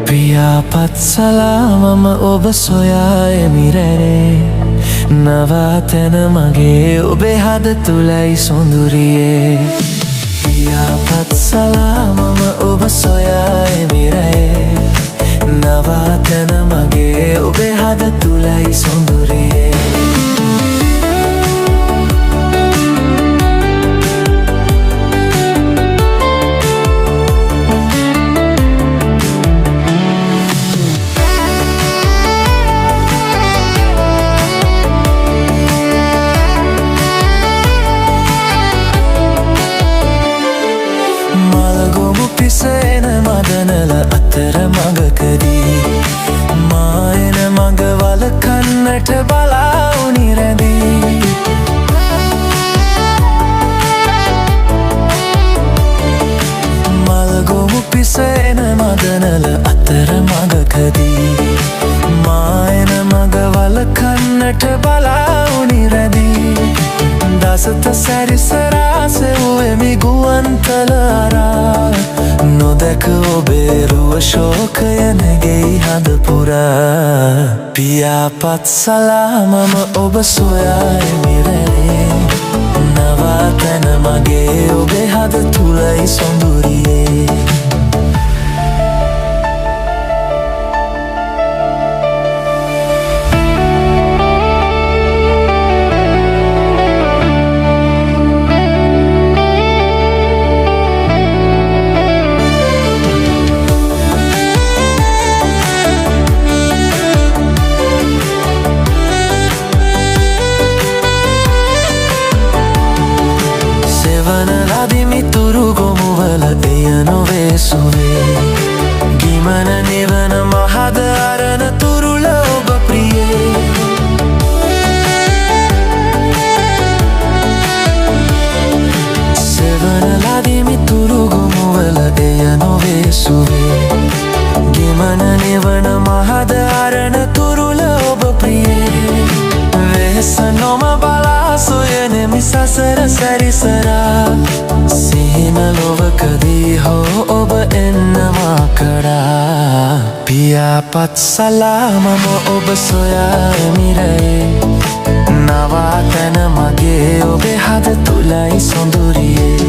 පියාපත්සලා මම ඔබ සොයා එමිරැනේ නවාතැන මගේ ඔබේ හද තුලයි සොඳුරියේ පියාපත්සලා මම ඔබ සොයා එමිරැනේ නවාතැන මගේ ඔබේ හද තුලයි සොඳුරියේ පිසෙන මදනල අතර මඟකදී මායන මඟ වලකන්නට බලාවුනි රැඳී මල්ගොමු පිසෙන මදනල අතර මඟකදී මායන මඟ වලකන්නට බලාවුනි රැඳී දසත සැරිසරාසෙව්වෙමි ගුවන්තල අරා නොදැක ඔබේ රුව ශෝකය නැගෙයි හද පුරා පියාපත්සලා මම ඔබ සොයා එමිරැනේ නවාතැන මගේ ඔබේ හද තුලයි සොඳුරියේ මිතුරු ගොමුවල එය නොවේසුවේ ගිමන නිවන මහද අරණ තුරුල ඔබ ප්‍රියේ සෙවන ලදී මිතුරු ගොමුවල එය නොවේසුවේ ගිමන නිවන මහද අරණ තුරුල ඔබ ප්‍රියේ වෙහස නොම බලා සොයනෙමි සසර සැරිසරා සිහින ලොවකදී හෝ ඔබ එන්නවා කරා පියාපත්සලා මම ඔබ සොයා එමිරැනේ නවාතැන මගේ ඔබේ හද තුලයි සොඳුරියේ